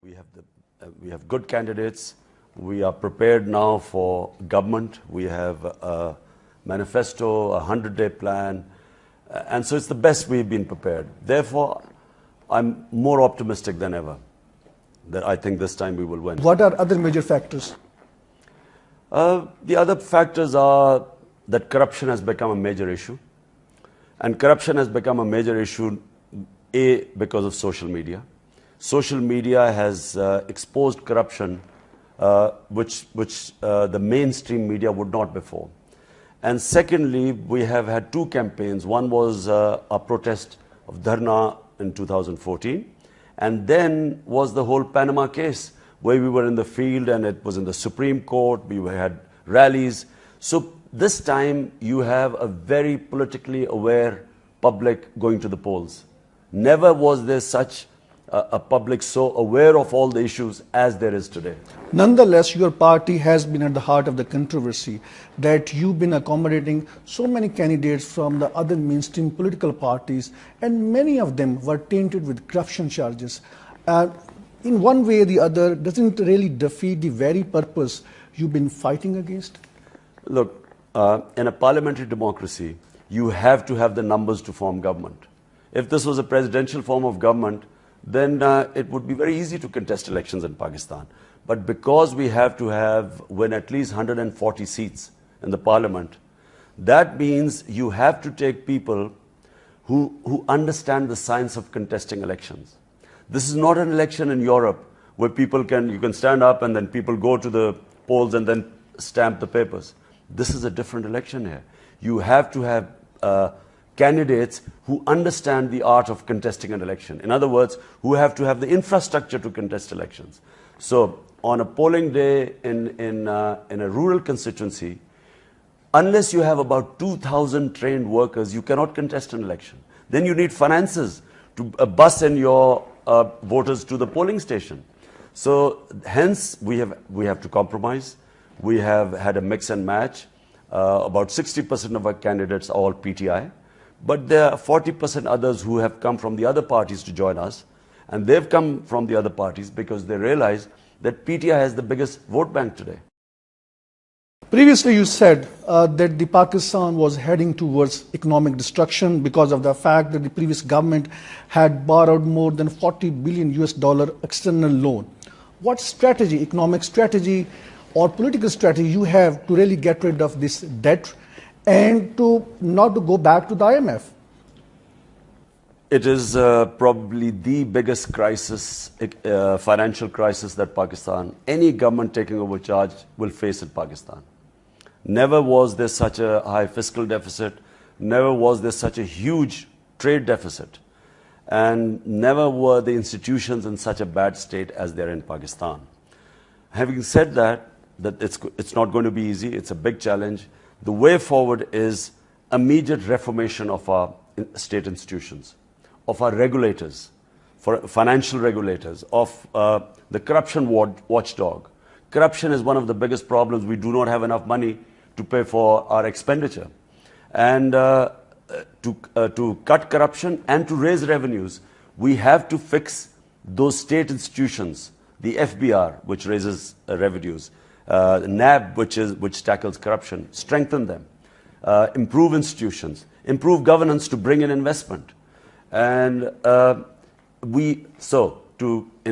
We have good candidates. We are prepared now for government. We have a manifesto, a 100-day plan, and so it's the best we've been prepared. Therefore, I'm more optimistic than ever that I think this time we will win. What are other major factors? The other factors are that corruption has become a major issue. And corruption has become a major issue, A, because of social media. Social media has exposed corruption which the mainstream media would not before. And secondly, we have had two campaigns. One was a protest of Dharna in 2014. And then was the whole Panama case, where we were in the field and it was in the Supreme Court. We had rallies. So this time you have a very politically aware public going to the polls. Never was there such a public so aware of all the issues as there is today. Nonetheless, your party has been at the heart of the controversy that you've been accommodating so many candidates from the other mainstream political parties, and many of them were tainted with corruption charges. In one way or the other, doesn't it really defeat the very purpose you've been fighting against? Look, in a parliamentary democracy, you have to have the numbers to form government. If this was a presidential form of government, then it would be very easy to contest elections in Pakistan. But because we have to win at least 140 seats in the parliament, that means you have to take people who understand the science of contesting elections. This is not an election in Europe where you can stand up and then people go to the polls and then stamp the papers. This is a different election here. You have to have candidates who understand the art of contesting an election. In other words, who have to have the infrastructure to contest elections. So on a polling day in a rural constituency, unless you have about 2,000 trained workers, you cannot contest an election. Then you need finances to bus in your voters to the polling station. So hence we have to compromise. We have had a mix and match. About 60% of our candidates are all PTI. But there are 40% others who have come from the other parties to join us. And they've come from the other parties because they realize that PTI has the biggest vote bank today. Previously, you said that the Pakistan was heading towards economic destruction because of the fact that the previous government had borrowed more than $40 billion external loan. What strategy, economic strategy or political strategy you have to really get rid of this debt and not to go back to the IMF? It is probably the biggest crisis, financial crisis that Pakistan, any government taking over charge, will face in Pakistan. Never was there such a high fiscal deficit, never was there such a huge trade deficit, and never were the institutions in such a bad state as they're in Pakistan. Having said that it's not going to be easy, it's a big challenge. The way forward is immediate reformation of our state institutions, of our regulators, for financial regulators, of the corruption watchdog. Corruption is one of the biggest problems. We do not have enough money to pay for our expenditure. And to cut corruption and to raise revenues, we have to fix those state institutions, the FBR, which raises revenues, NAB, which tackles corruption, strengthen them, improve institutions, improve governance to bring in investment. And in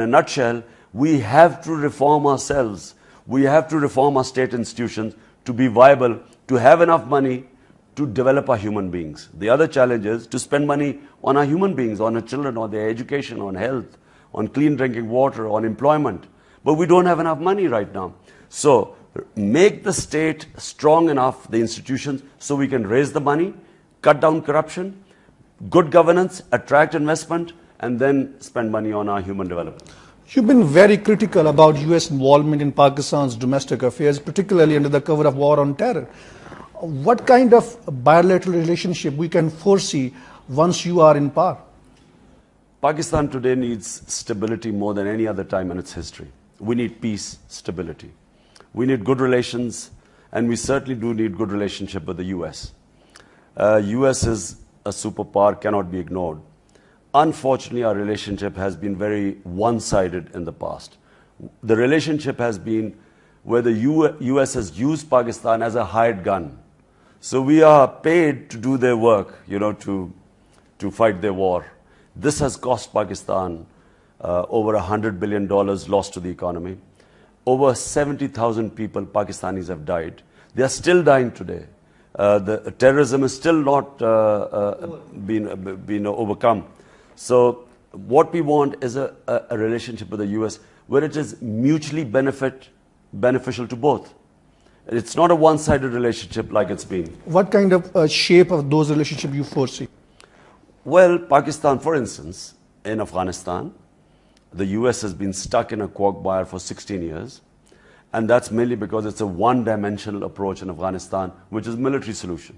a nutshell, we have to reform ourselves. We have to reform our state institutions to be viable, to have enough money to develop our human beings. The other challenge is to spend money on our human beings, on our children, on their education, on health, on clean drinking water, on employment. But we don't have enough money right now. So make the state strong enough, the institutions, so we can raise the money, cut down corruption, good governance, attract investment, and then spend money on our human development. You've been very critical about US involvement in Pakistan's domestic affairs, particularly under the cover of war on terror. What kind of bilateral relationship we can foresee once you are in power? Pakistan today needs stability more than any other time in its history. We need peace, stability. We need good relations, and we certainly do need good relationship with the US. US is a superpower, cannot be ignored. unfortunately, our relationship has been very one-sided in the past. The relationship has been where the US has used Pakistan as a hired gun. So we are paid to do their work, to fight their war. This has cost Pakistan over $100 billion lost to the economy. Over 70,000 people, Pakistanis, have died. They are still dying today. The terrorism is still not been overcome. So what we want is a relationship with the US where it is mutually beneficial to both. It's not a one-sided relationship like it's been. What kind of shape of those relationships you foresee? Well, Pakistan, for instance, in Afghanistan, the US has been stuck in a quagmire for 16 years. And that's mainly because it's a one-dimensional approach in Afghanistan, which is military solution.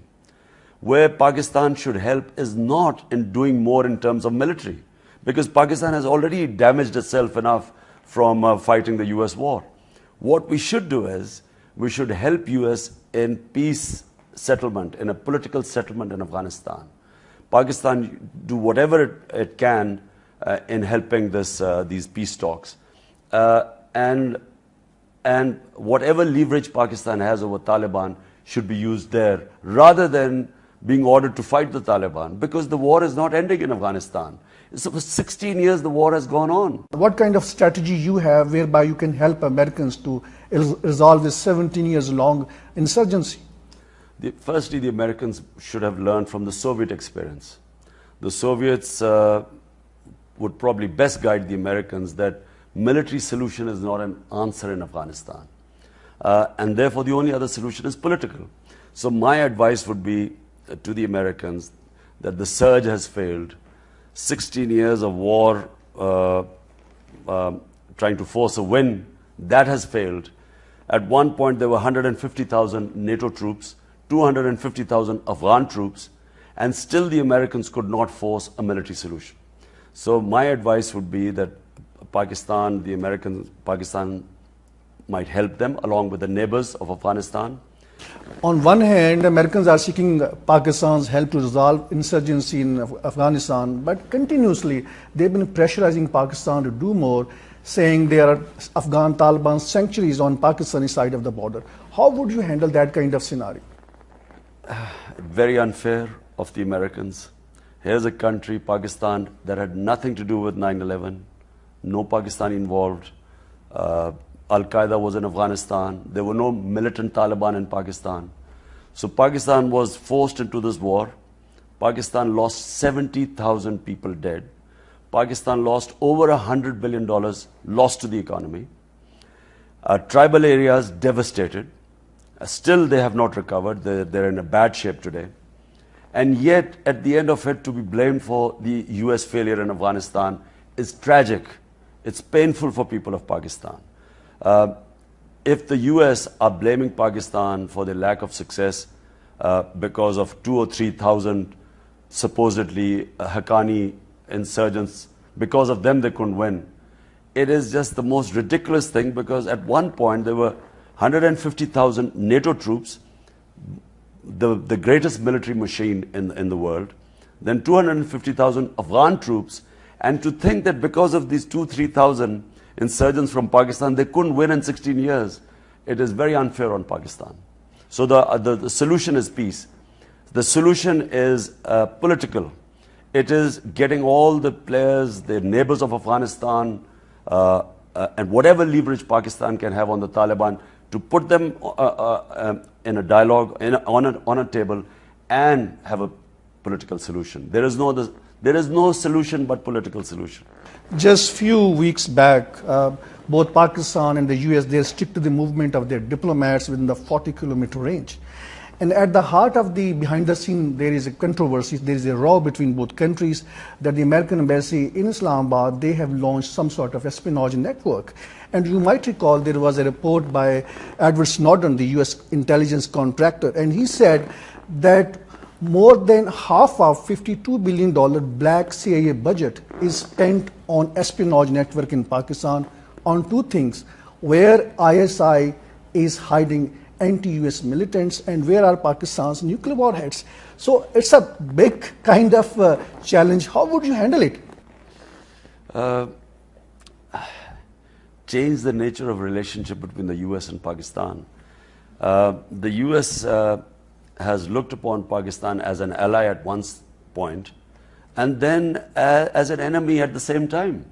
Where Pakistan should help is not in doing more in terms of military, because Pakistan has already damaged itself enough from fighting the US war. What we should do is, we should help US in peace settlement, in a political settlement in Afghanistan. Pakistan do whatever it can in helping these peace talks. And whatever leverage Pakistan has over Taliban should be used there, rather than being ordered to fight the Taliban, because the war is not ending in Afghanistan. So for 16 years the war has gone on. What kind of strategy you have whereby you can help Americans to resolve this 17 years long insurgency? Firstly, the Americans should have learned from the Soviet experience. The Soviets would probably best guide the Americans that military solution is not an answer in Afghanistan. And therefore the only other solution is political. So my advice would be to the Americans that the surge has failed. 16 years of war trying to force a win, that has failed. At one point there were 150,000 NATO troops, 250,000 Afghan troops, and still the Americans could not force a military solution. So my advice would be that Pakistan might help them along with the neighbors of Afghanistan. On one hand, Americans are seeking Pakistan's help to resolve insurgency in Afghanistan, but continuously they've been pressurizing Pakistan to do more, saying there are Afghan Taliban sanctuaries on Pakistani side of the border. How would you handle that kind of scenario? Very unfair of the Americans. Here's a country, Pakistan, that had nothing to do with 9/11, no Pakistani involved. Al-Qaeda was in Afghanistan. There were no militant Taliban in Pakistan. So Pakistan was forced into this war. Pakistan lost 70,000 people dead. Pakistan lost over $100 billion lost to the economy. Tribal areas devastated. Still they have not recovered. They're in a bad shape today. And yet, at the end of it, to be blamed for the US failure in Afghanistan is tragic. It's painful for people of Pakistan. If the US are blaming Pakistan for the lack of success because of 2,000 or 3,000 supposedly Haqqani insurgents, because of them they couldn't win, it is just the most ridiculous thing, because at one point there were 150,000 NATO troops, the greatest military machine in the world, then 250,000 Afghan troops, and to think that because of these 2,000-3,000 insurgents from Pakistan, they couldn't win in 16 years. It is very unfair on Pakistan. So the solution is peace. The solution is political. It is getting all the players, the neighbors of Afghanistan, and whatever leverage Pakistan can have on the Taliban, to put them in a dialogue, on a table, and have a political solution. There is no solution but political solution. Just few weeks back, both Pakistan and the US, they stick to the movement of their diplomats within the 40-kilometer range. And at the heart of the behind the scene, there is a controversy, there is a row between both countries, that the American embassy in Islamabad, they have launched some sort of espionage network. And you might recall there was a report by Edward Snowden, the US intelligence contractor, and he said that more than half of $52 billion black CIA budget is spent on espionage network in Pakistan on two things: where ISI is hiding anti-US militants and where are Pakistan's nuclear warheads. So it's a big kind of challenge. How would you handle it? Uh, change the nature of relationship between the US and Pakistan. The US has looked upon Pakistan as an ally at one point and then as an enemy at the same time.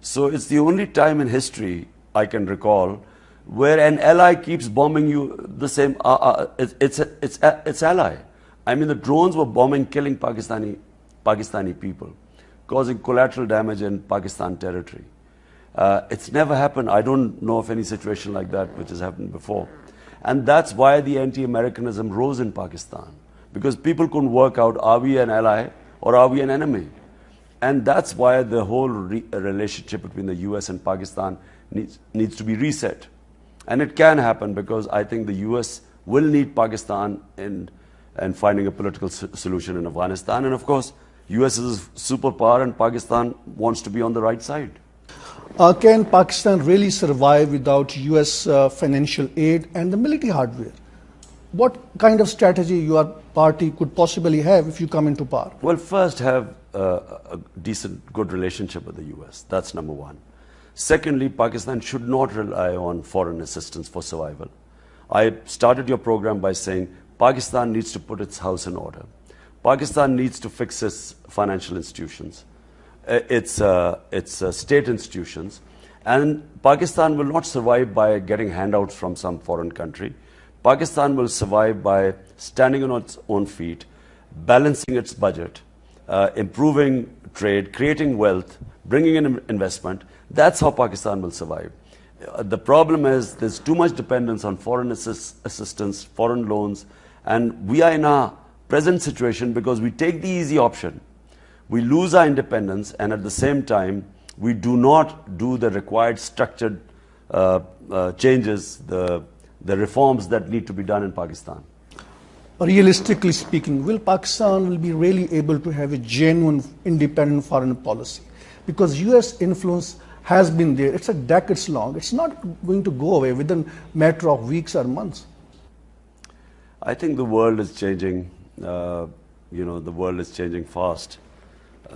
So it's the only time in history I can recall where an ally keeps bombing you the same, it's ally. I mean, the drones were bombing, killing Pakistani people, causing collateral damage in Pakistan territory. It's never happened. I don't know of any situation like that which has happened before. And that's why the anti-Americanism rose in Pakistan, because people couldn't work out, are we an ally or are we an enemy? And that's why the whole relationship between the US and Pakistan needs to be reset. And it can happen, because I think the US will need Pakistan in finding a political solution in Afghanistan. And of course, US is a superpower and Pakistan wants to be on the right side. Can Pakistan really survive without US financial aid and the military hardware? What kind of strategy your party could possibly have if you come into power? Well, first, have a decent, good relationship with the US. That's number one. Secondly, Pakistan should not rely on foreign assistance for survival. I started your program by saying Pakistan needs to put its house in order. Pakistan needs to fix its financial institutions, its state institutions, and Pakistan will not survive by getting handouts from some foreign country. Pakistan will survive by standing on its own feet, balancing its budget, improving trade, creating wealth, bringing in investment. That's how Pakistan will survive. The problem is there's too much dependence on foreign assistance, foreign loans, and we are in a present situation because we take the easy option. We lose our independence, and at the same time, we do not do the required structured changes, the reforms that need to be done in Pakistan. Realistically speaking, will Pakistan be really able to have a genuine independent foreign policy? Because US influence has been there. It's a decades long. It's not going to go away within a matter of weeks or months. I think the world is changing. The world is changing fast.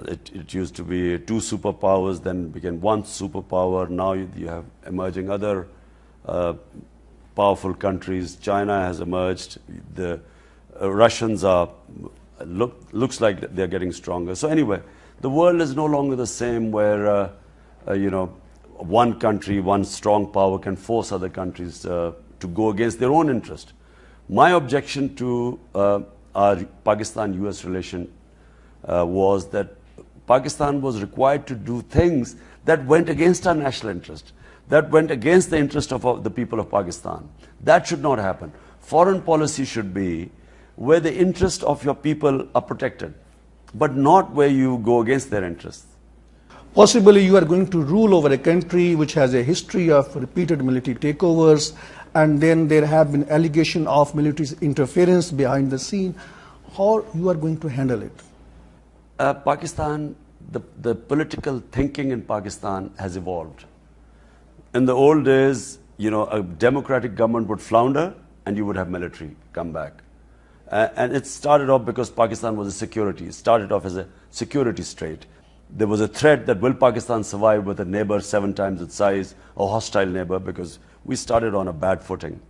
It used to be two superpowers, then became one superpower. Now you have emerging other powerful countries. China has emerged. The Russians looks like they're getting stronger. So anyway, the world is no longer the same where one country, one strong power can force other countries to go against their own interest. My objection to our Pakistan-US relation was that Pakistan was required to do things that went against our national interest, that went against the interest of the people of Pakistan. That should not happen. Foreign policy should be where the interests of your people are protected, but not where you go against their interests. Possibly you are going to rule over a country which has a history of repeated military takeovers, and then there have been allegations of military interference behind the scene. How you are going to handle it? Pakistan, the political thinking in Pakistan has evolved. In the old days, a democratic government would flounder and you would have military come back. And it started off because Pakistan was a security. It started off as a security state. There was a threat that will Pakistan survive with a neighbor 7 times its size, a hostile neighbor, because we started on a bad footing.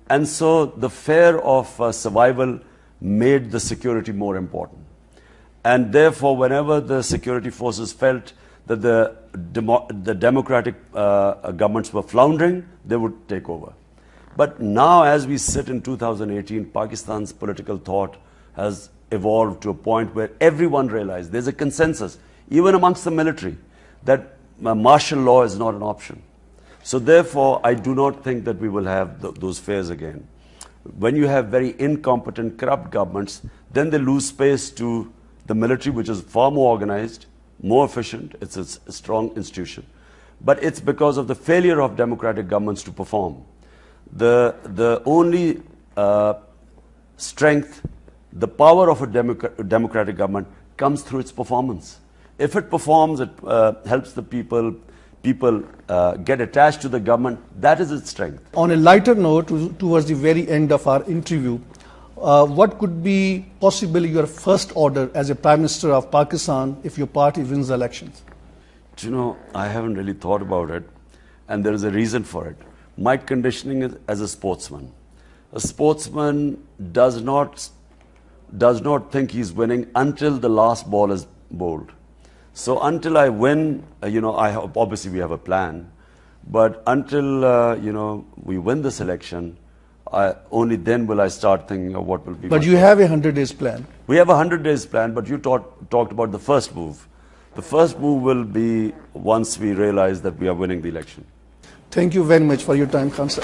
And so the fear of survival made the security more important. And therefore, whenever the security forces felt that the democratic governments were floundering, they would take over. But now, as we sit in 2018, Pakistan's political thought has evolved to a point where everyone realizes there's a consensus, even amongst the military, that martial law is not an option. So therefore, I do not think that we will have those fears again. When you have very incompetent, corrupt governments, then they lose space to the military, which is far more organized, more efficient. It's a strong institution. But it's because of the failure of democratic governments to perform. The only strength, the power of a democratic government comes through its performance. If it performs, it helps the people get attached to the government. That is its strength. On a lighter note, towards the very end of our interview, what could be possibly your first order as a Prime Minister of Pakistan if your party wins the elections? You know, I haven't really thought about it, and there is a reason for it. My conditioning is as a sportsman. A sportsman does not think he's winning until the last ball is bowled. So until I win, obviously we have a plan, but until we win this election, only then will I start thinking of what will be. But you have a 100 days plan. We have a 100 days plan, but you talked about the first move. The first move will be once we realize that we are winning the election. Thank you very much for your time, Khan sir.